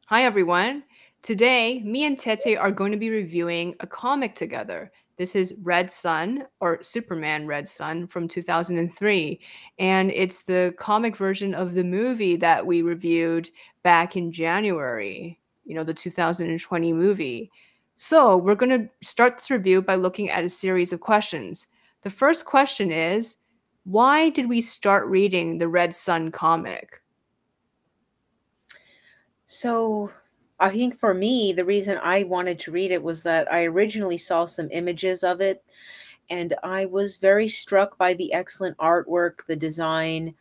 Hi, everyone. Today, me and Tete are going to be reviewing a comic together. This is Red Sun, or Superman Red Sun from 2003. And it's the comic version of the movie that we reviewed back in January, the 2020 movie. So, we're going to start this review by looking at a series of questions. The first question is, why did we start reading the Red Sun comic? So, I think for me, the reason I wanted to read it was that I originally saw some images of it, and I was very struck by the excellent artwork, the design,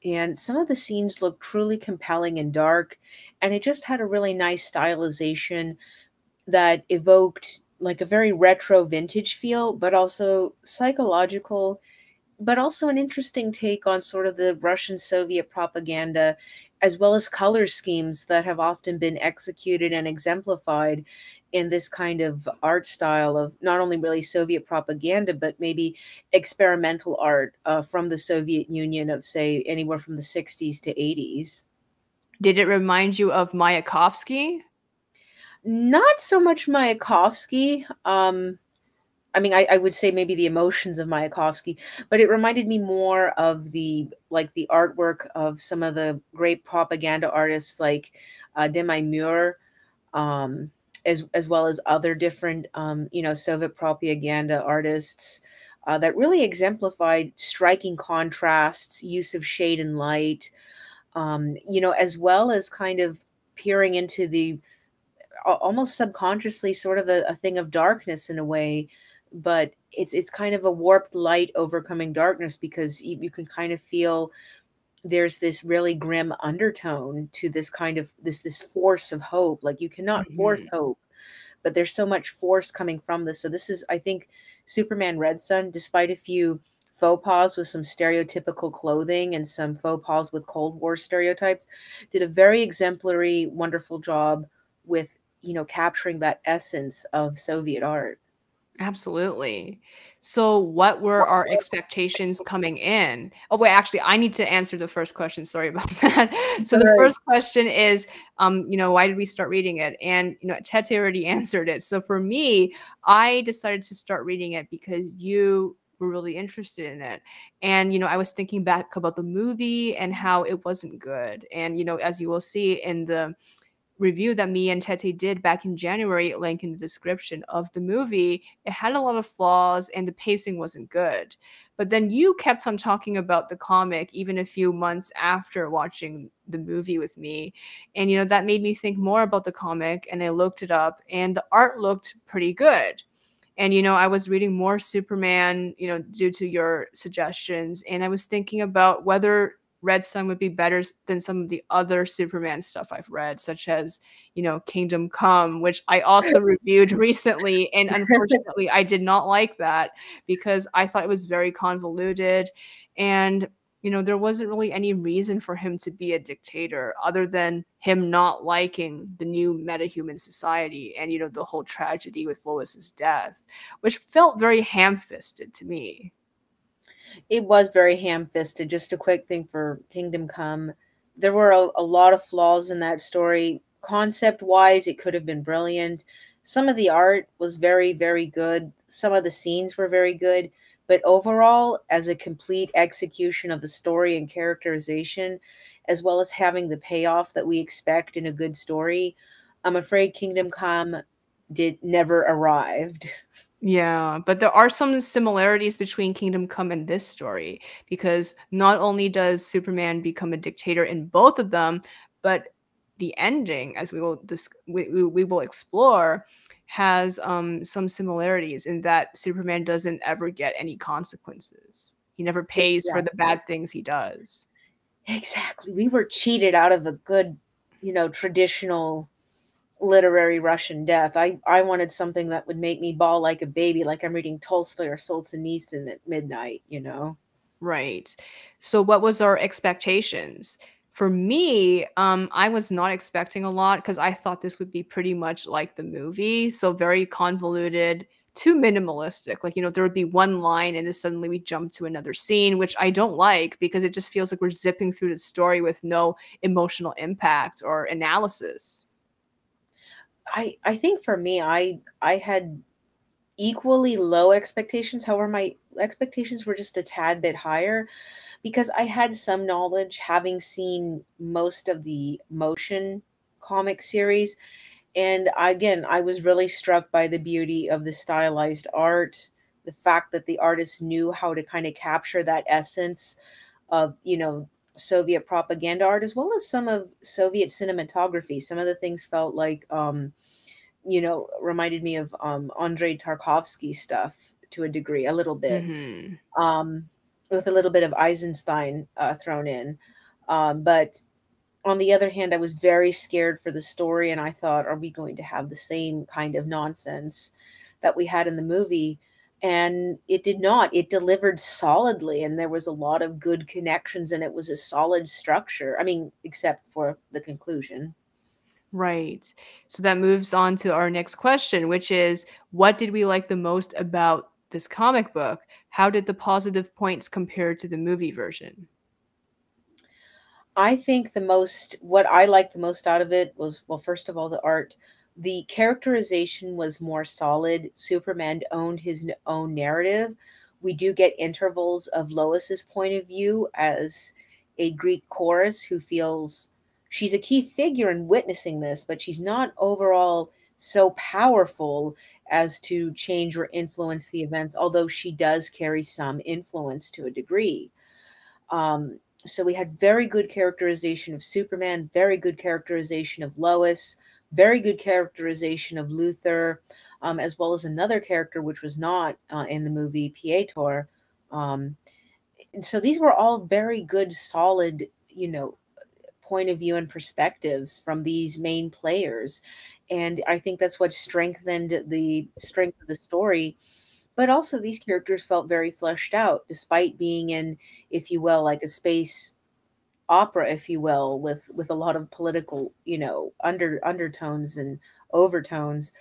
and some of the scenes looked truly compelling and dark. And it just had a really nice stylization that evoked like a very retro vintage feel, but also psychological, but also an interesting take on sort of the Russian Soviet propaganda, as well as color schemes that have often been executed and exemplified in this kind of art style of not only really Soviet propaganda, but maybe experimental art from the Soviet Union of, say, anywhere from the 60s to 80s. Did it remind you of Mayakovsky? Not so much Mayakovsky. I mean, I would say maybe the emotions of Mayakovsky, but it reminded me more of the artwork of some of the great propaganda artists like Demi Moore, um, as well as other different Soviet propaganda artists that really exemplified striking contrasts, use of shade and light, as well as kind of peering into the almost subconsciously sort of a thing of darkness in a way, but it's kind of a warped light overcoming darkness because you can kind of feel there's this really grim undertone to this kind of this force of hope. Like you cannot force Mhm. hope, but there's so much force coming from this. So this is, I think, Superman Red Sun, despite a few faux pas with some stereotypical clothing and some faux pas with Cold War stereotypes, did a very exemplary, wonderful job with capturing that essence of Soviet art. Absolutely. So, what were our expectations coming in? Oh, wait, actually, I need to answer the first question. Sorry about that. So, All the right. first question is, why did we start reading it? And, Tete already answered it. So, for me, I decided to start reading it because you were really interested in it. And, I was thinking back about the movie and how it wasn't good. And, as you will see in the review that me and Tete did back in January, link in the description of the movie, it had a lot of flaws and the pacing wasn't good. But then you kept on talking about the comic even a few months after watching the movie with me. And, that made me think more about the comic and I looked it up and the art looked pretty good. And, I was reading more Superman, due to your suggestions. And I was thinking about whether Red Sun would be better than some of the other Superman stuff I've read, such as, Kingdom Come, which I also reviewed recently. And unfortunately, I did not like that because I thought it was very convoluted. And there wasn't really any reason for him to be a dictator other than him not liking the new metahuman society and, the whole tragedy with Lois's death, which felt very ham-fisted to me. It was very ham-fisted. Just a quick thing for Kingdom Come. There were a lot of flaws in that story. Concept-wise, it could have been brilliant. Some of the art was very, very good. Some of the scenes were very good. But overall, as a complete execution of the story and characterization, as well as having the payoff that we expect in a good story, I'm afraid Kingdom Come did never arrived. Yeah, but there are some similarities between Kingdom Come and this story because not only does Superman become a dictator in both of them, but the ending, as we will explore, has some similarities in that Superman doesn't ever get any consequences. He never pays for the Exactly. bad things he does. Exactly. We were cheated out of a good, traditional literary Russian death. I wanted something that would make me bawl like a baby, like I'm reading Tolstoy or Solzhenitsyn at midnight. Right. So what was our expectations? For me, I was not expecting a lot because I thought this would be pretty much like the movie, so very convoluted, too minimalistic. Like, there would be one line and then suddenly we jump to another scene, which I don't like because it just feels like we're zipping through the story with no emotional impact or analysis. I think for me, I had equally low expectations. However, my expectations were just a tad bit higher because I had some knowledge having seen most of the motion comic series. And again, I was really struck by the beauty of the stylized art, the fact that the artist knew how to kind of capture that essence of, Soviet propaganda art, as well as some of Soviet cinematography. Some of the things felt like, reminded me of Andrei Tarkovsky stuff to a degree, a little bit, Mhm. um, with a little bit of Eisenstein thrown in. But on the other hand, I was very scared for the story, and I thought, are we going to have the same kind of nonsense that we had in the movie? And it did not. It delivered solidly, and there was a lot of good connections, and it was a solid structure. I mean, except for the conclusion. Right. So that moves on to our next question, which is what did we like the most about this comic book? How did the positive points compare to the movie version? I think what I liked the most out of it was, well, first of all, the art. The characterization was more solid. Superman owned his own narrative. We do get intervals of Lois's point of view as a Greek chorus who feels she's a key figure in witnessing this, but she's not overall so powerful as to change or influence the events, although she does carry some influence to a degree. So we had very good characterization of Superman, very good characterization of Lois, very good characterization of Luther, as well as another character which was not in the movie, Pietor. Um, and so these were all very good, solid, point of view and perspectives from these main players. And I think that's what strengthened the strength of the story. But also, these characters felt very fleshed out, despite being in, if you will, like a space opera, if you will, with a lot of political, undertones and overtones.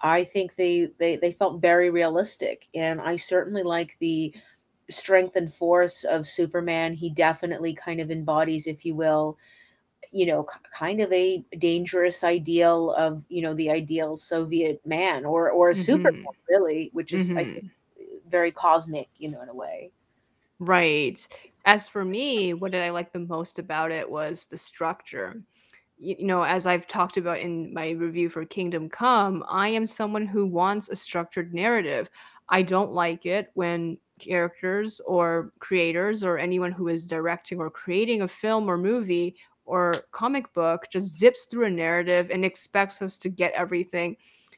I think they felt very realistic, and I certainly like the strength and force of Superman. He definitely kind of embodies, if you will, kind of a dangerous ideal of, the ideal Soviet man, or a Superman, Mhm. really, which is, I think, Mhm. very cosmic, in a way. Right. As for me, what did I like the most about it was the structure. As I've talked about in my review for Kingdom Come, I am someone who wants a structured narrative. I don't like it when characters or creators or anyone who is directing or creating a film or movie or comic book just zips through a narrative and expects us to get everything,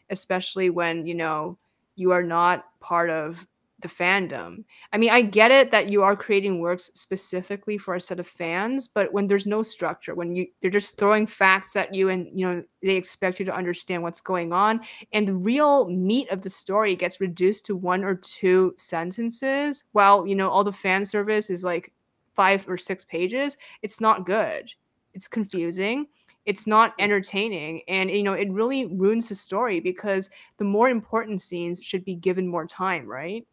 especially when, you are not part of the fandom. I mean, I get it that you are creating works specifically for a set of fans, but when there's no structure, when they're just throwing facts at you and they expect you to understand what's going on, and the real meat of the story gets reduced to one or two sentences, while all the fan service is like 5 or 6 pages, it's not good. It's confusing. It's not entertaining, and it really ruins the story because the more important scenes should be given more time, right?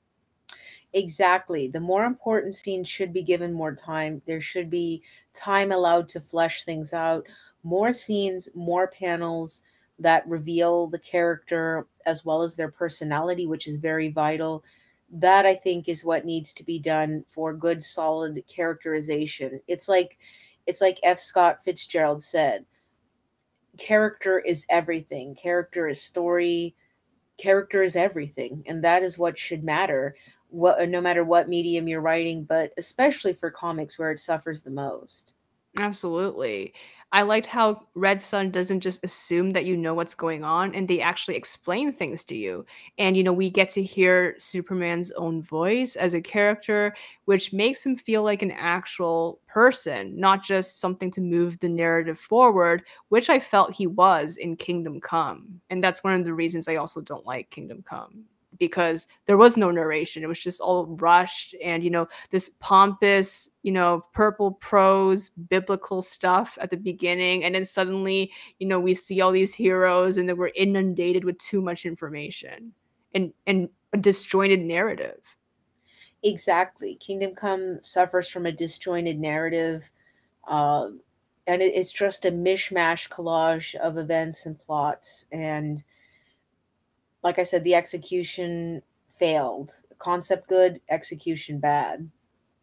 Exactly. The more important scenes should be given more time. There should be time allowed to flesh things out. More scenes, more panels that reveal the character as well as their personality, which is very vital. That, I think, is what needs to be done for good, solid characterization. It's like F. Scott Fitzgerald said, character is everything. Character is story, character is everything, and that is what should matter, no matter what medium you're writing, but especially for comics where it suffers the most. Absolutely. I liked how Red Sun doesn't just assume that you know what's going on and they actually explain things to you. And, we get to hear Superman's own voice as a character, which makes him feel like an actual person, not just something to move the narrative forward, which I felt he was in Kingdom Come. And that's one of the reasons I also don't like Kingdom Come. Because there was no narration. It was just all rushed and, this pompous, purple prose, biblical stuff at the beginning. And then suddenly, we see all these heroes and then we're inundated with too much information and a disjointed narrative. Exactly. Kingdom Come suffers from a disjointed narrative. and it's just a mishmash collage of events and plots. And like I said, the execution failed. Concept good, execution bad.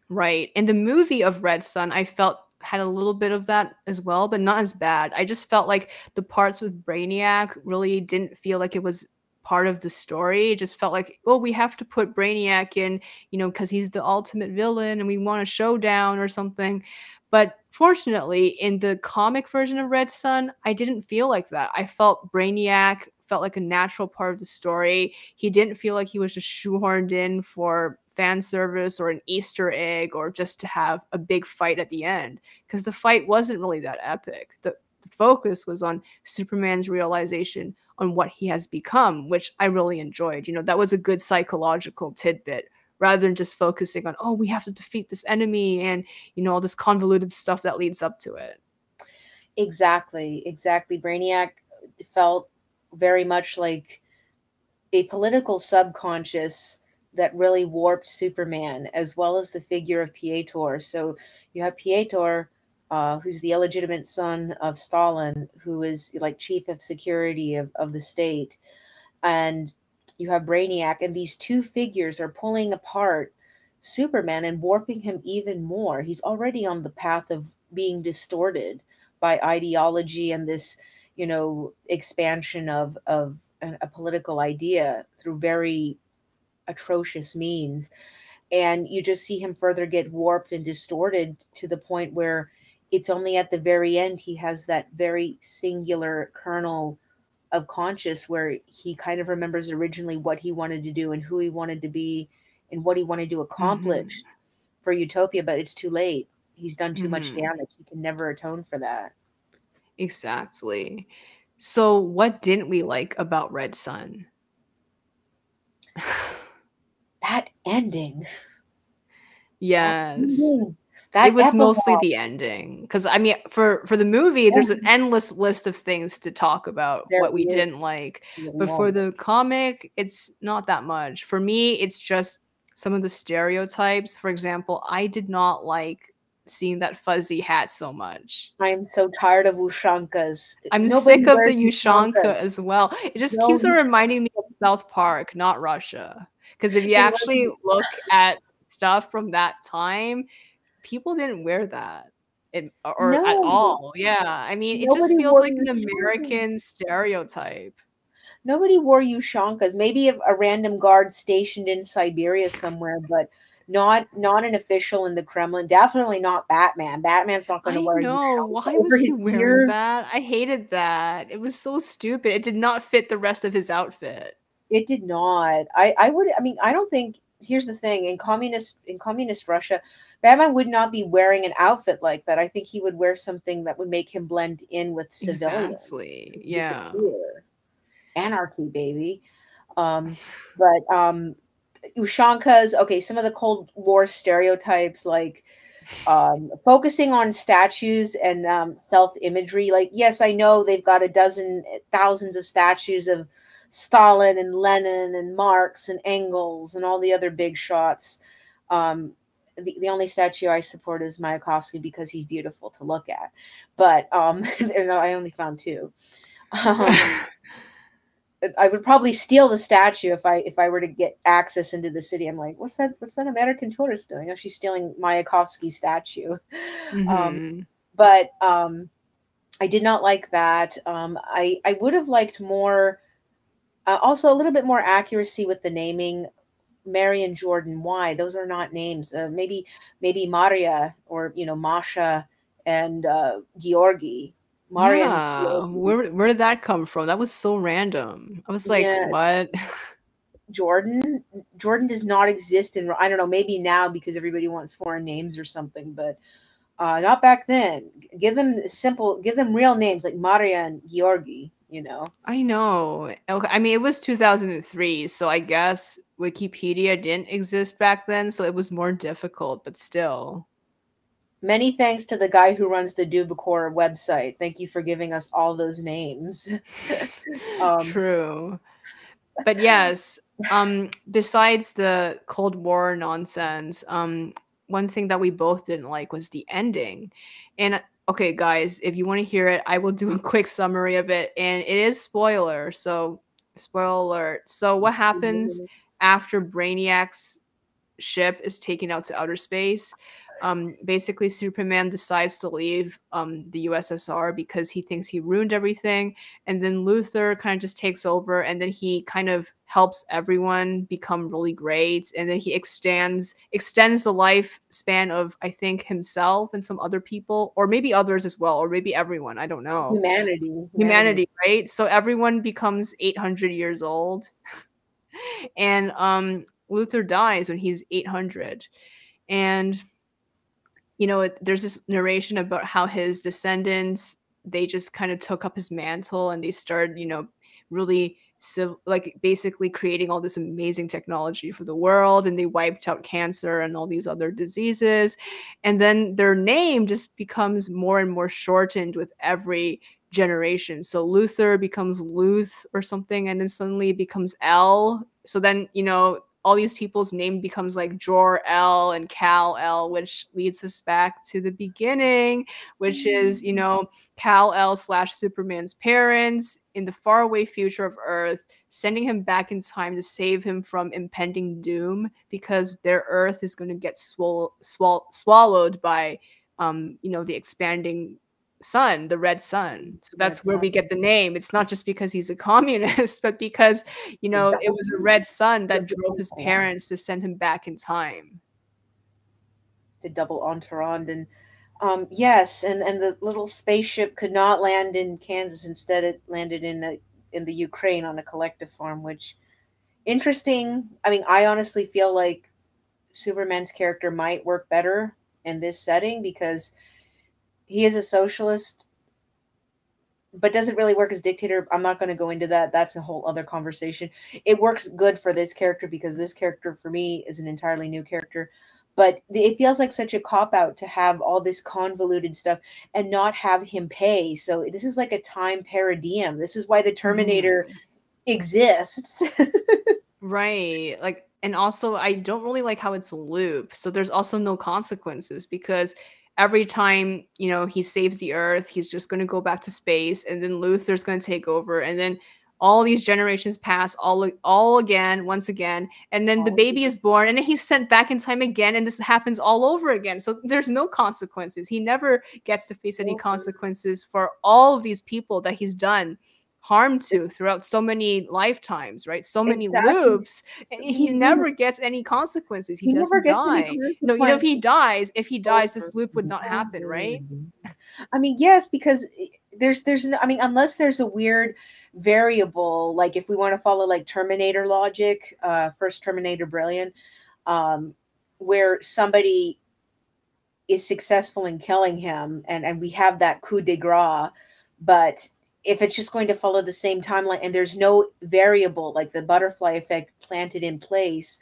Right. And the movie of Red Sun, I felt had a little bit of that as well, but not as bad. I just felt like the parts with Brainiac really didn't feel like it was part of the story. It just felt like, oh, we have to put Brainiac in, because he's the ultimate villain and we want a showdown or something. But fortunately, in the comic version of Red Sun, I didn't feel like that. I felt Brainiac felt like a natural part of the story. He didn't feel like he was just shoehorned in for fan service or an Easter egg or just to have a big fight at the end. Because the fight wasn't really that epic. The focus was on Superman's realization on what he has become, which I really enjoyed. That was a good psychological tidbit rather than just focusing on, oh, we have to defeat this enemy and, all this convoluted stuff that leads up to it. Exactly, exactly. Brainiac felt very much like a political subconscious that really warped Superman, as well as the figure of Pietor. So you have Pietor, who's the illegitimate son of Stalin, who is like chief of security of the state. And you have Brainiac, and these two figures are pulling apart Superman and warping him even more. He's already on the path of being distorted by ideology and this, expansion of a political idea through very atrocious means. And you just see him further get warped and distorted to the point where it's only at the very end he has that very singular kernel of conscious where he kind of remembers originally what he wanted to do and who he wanted to be and what he wanted to Mm-hmm. accomplish for Utopia, but it's too late. He's done too much Mm-hmm. damage. He can never atone for that. Exactly. So, what didn't we like about Red Sun? That ending, that Yes. ending, It that was mostly epilogue, the ending, because I mean, for the movie, there's an endless list of things to talk about there what we didn't is. like, but for Yeah. the comic, it's not that much. For me, it's just some of the stereotypes. For example, I did not like seeing that fuzzy hat so much. I'm so tired of Ushankas. I'm Nobody sick of the wears Ushanka Ushankas. as well. It just No, keeps on reminding me of South Park, not Russia. Because if you it actually wasn't. look at stuff from that time, people didn't wear that or at No, all. Yeah, I mean, it just nobody feels wore like an Ushankas. American stereotype. Nobody wore Ushankas. Maybe a random guard stationed in Siberia somewhere, but not an official in the Kremlin. Definitely not Batman. Batman's not going to I wear a know. Ushanka Why over was he his wearing ears. that? I hated that. It was so stupid. It did not fit the rest of his outfit. It did not. I would. I mean, I don't think. Here's the thing: in communist Russia, Batman would not be wearing an outfit like that. I think he would wear something that would make him blend in with civilians, Exactly. Yeah. disappear. Anarchy, baby. Um, but Ushankas, okay, some of the Cold War stereotypes, like focusing on statues and self imagery. Like, yes, I know they've got a dozen, thousands of statues of Stalin and Lenin and Marx and Engels and all the other big shots. The only statue I support is Mayakovsky because he's beautiful to look at. But I only found two. Um, I would probably steal the statue if I were to get access into the city. I'm like, what's that American tourist doing? Oh, she's stealing Mayakovsky's statue. Um, Mhm. but I did not like that. I would have liked more, also a little bit more accuracy with the naming. Mary and Jordan, why? Those are not names. Maybe Maria or Masha and Georgi. Maria and Yeah. Georgi. Where did that come from? That was so random. I was like, Yeah, what? Jordan does not exist in, I don't know, maybe now because everybody wants foreign names or something, but not back then. Give them real names like Maria and Georgi. I know. Okay, I mean, it was 2003, so I guess Wikipedia didn't exist back then, so it was more difficult, but still. Many thanks to the guy who runs the Dubacor website. Thank you for giving us all those names. um, True. But yes, besides the Cold War nonsense, one thing that we both didn't like was the ending. And Okay, guys, if you want to hear it, I will do a quick summary of it, and it is spoiler, so spoiler alert. So what happens after Brainiac's ship is taken out to outer space? Basically, Superman decides to leave the USSR because he thinks he ruined everything, and then Luther kind of just takes over, and then he kind of helps everyone become really great, and then he extends the lifespan of, I think, himself and some other people, or maybe others as well, or maybe everyone. I don't know. Humanity. Humanity, right? So everyone becomes 800 years old, and Luther dies when he's 800, and there's this narration about how his descendants, they just kind of took up his mantle and they started, really like basically creating all this amazing technology for the world, and they wiped out cancer and all these other diseases. And then their name just becomes more and more shortened with every generation. So Luther becomes Luth or something, and then suddenly it becomes L. So then, all these people's name becomes like Jor-El and Kal-El, which leads us back to the beginning, which is, Kal-El slash Superman's parents in the faraway future of Earth, sending him back in time to save him from impending doom because their Earth is going to get swallowed by, the expanding sun, the red sun. So that's That's where we get the name. It's not just because he's a communist, but because, it was a red sun that drove his parents to send him back in time. the double entourage. And yes, and the little spaceship could not land in Kansas. Instead, it landed in the Ukraine on a collective farm, which interesting. I mean, I honestly feel like Superman's character might work better in this setting because he is a socialist, but doesn't really work as dictator. I'm not going to go into that. That's a whole other conversation. It works good for this character because this character for me is an entirely new character. But it feels like such a cop out to have all this convoluted stuff and not have him pay. So this is like a time paradigm. This is why the Terminator exists. Right. Like, and also I don't really like how it's a loop. So there's also no consequences because every time, he saves the earth, he's just going to go back to space, and then Luther's going to take over, and then all these generations pass all again, once again, and then the baby is born, and then he's sent back in time again, and this happens all over again. So there's no consequences. He never gets to face any consequences for all of these people that he's done harm to throughout so many lifetimes, right? So many Exactly. loops, and he never gets any consequences. He He never doesn't gets any die. No, consequence. if he dies, this loop would not happen, right? I mean, yes, because there's no, I mean, unless there's a weird variable, like if we want to follow like Terminator logic, first Terminator Brilliant, um, where somebody is successful in killing him, and we have that coup de grace, but if it's just going to follow the same timeline and there's no variable like the butterfly effect planted in place,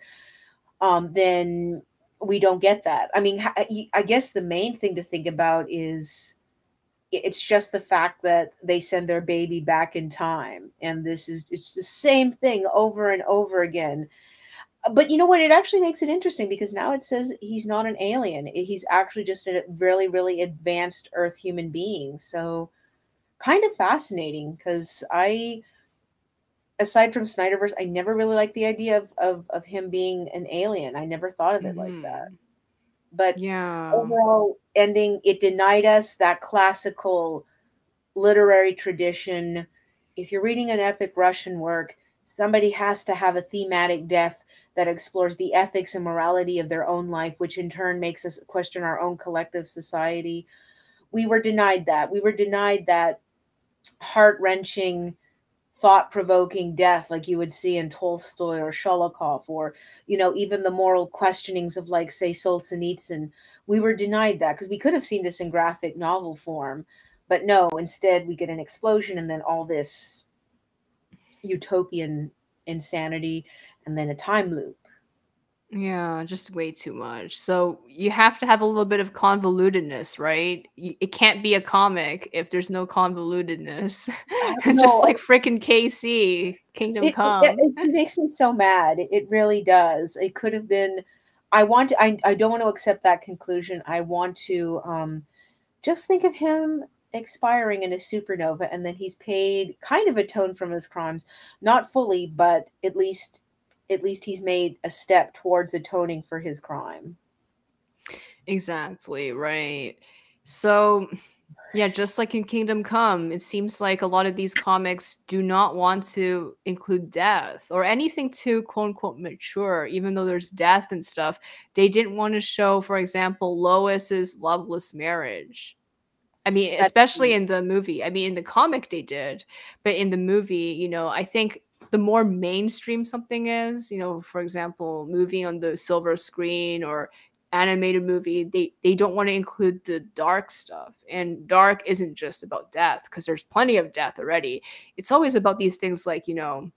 then we don't get that. I mean, I guess the main thing to think about is it's just the fact that they send their baby back in time, and it's the same thing over and over again. But you know what? It actually makes it interesting because now it says he's not an alien. He's actually just a really, really advanced Earth human being. So kind of fascinating because aside from Snyderverse, I never really liked the idea of him being an alien. I never thought of it like that. But Yeah. overall ending, it denied us that classical literary tradition. If you're reading an epic Russian work, somebody has to have a thematic death that explores the ethics and morality of their own life, which in turn makes us question our own collective society. We were denied that. We were denied that heart wrenching, thought provoking death like you would see in Tolstoy or Sholokhov, or, even the moral questionings of, like, say, Solzhenitsyn. We were denied that because we could have seen this in graphic novel form. But no, instead, we get an explosion and then all this utopian insanity and then a time loop. Yeah, just way too much. So you have to have a little bit of convolutedness, right? It can't be a comic if there's no convolutedness. I don't Just know. like freaking KC, Kingdom It Come. makes me so mad. It really does. It could have been. I don't want to accept that conclusion. I want just think of him expiring in a supernova, and then he's paid, kind of atoned from his crimes, not fully, but at least he's made a step towards atoning for his crime. Exactly, right. So, yeah, just like in Kingdom Come, it seems like a lot of these comics do not want to include death or anything too quote unquote mature, even though there's death and stuff. They didn't want to show, for example, Lois's loveless marriage. I mean, That's especially in the movie. I mean, in the comic they did, but in the movie, I think the more mainstream something is, for example, movie on the silver screen or animated movie, they don't want to include the dark stuff. And dark isn't just about death because there's plenty of death already. It's always about these things like, I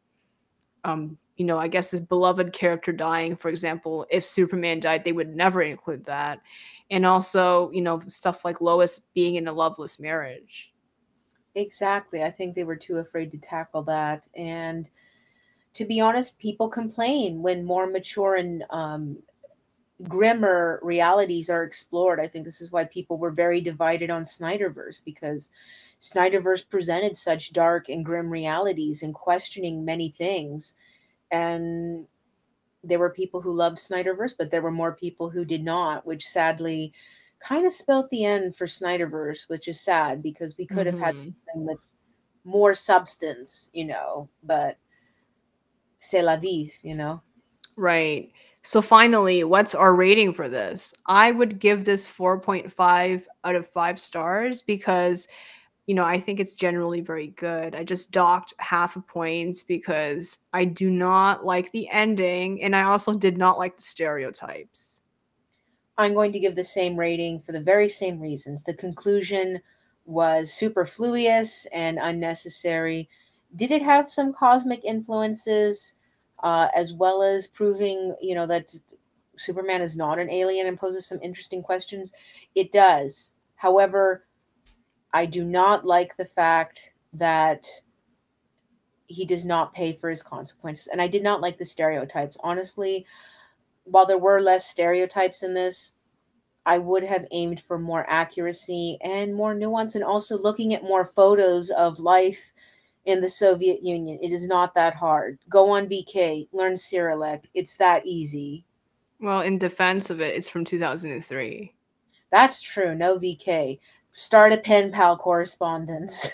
guess his beloved character dying, for example, if Superman died, they would never include that. And also, stuff like Lois being in a loveless marriage. exactly. I think they were too afraid to tackle that. And to be honest, people complain when more mature and grimmer realities are explored. I think this is why people were very divided on Snyderverse, because Snyderverse presented such dark and grim realities and questioning many things. And there were people who loved Snyderverse, but there were more people who did not, which sadly kind of spelt the end for Snyderverse, which is sad because we could have had Hmm. something with more substance, but c'est la vie. Right. So finally, what's our rating for this? I would give this 4.5 out of 5 stars because I think it's generally very good. I just docked half a point because I do not like the ending and I also did not like the stereotypes. I'm going to give the same rating for the very same reasons. The conclusion was superfluous and unnecessary. Did it have some cosmic influences, as well as proving, that Superman is not an alien and poses some interesting questions? It does. However, I do not like the fact that he does not pay for his consequences. And I did not like the stereotypes. Honestly, while there were less stereotypes in this, I would have aimed for more accuracy and more nuance, and also looking at more photos of life in the Soviet Union. It is not that hard. Go on VK, learn Cyrillic. It's that easy. Well, in defense of it, it's from 2003. That's true. No VK. Start a pen pal correspondence.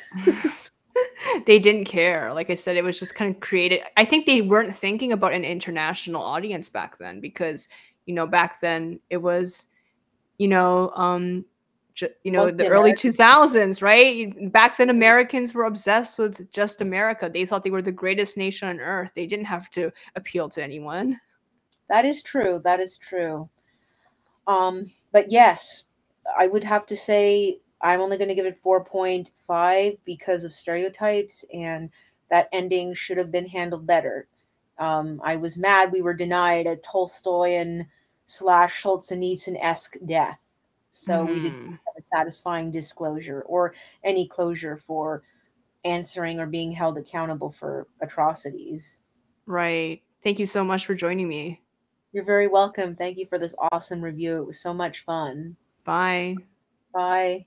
They didn't care. Like I said, it was just kind of created. I think they weren't thinking about an international audience back then because, back then it was, you know, um, the Mostly early American. 2000s, right? Back then, Americans were obsessed with just America. They thought they were the greatest nation on earth. They didn't have to appeal to anyone. That is true. That is true. But yes, I would have to say I'm only going to give it 4.5 because of stereotypes, and that ending should have been handled better. I was mad we were denied a Tolstoyan slash Solzhenitsyn esque death. So we did Hmm. not have a satisfying disclosure or any closure for answering or being held accountable for atrocities. Right. Thank you so much for joining me. You're very welcome. Thank you for this awesome review. It was so much fun. Bye. Bye.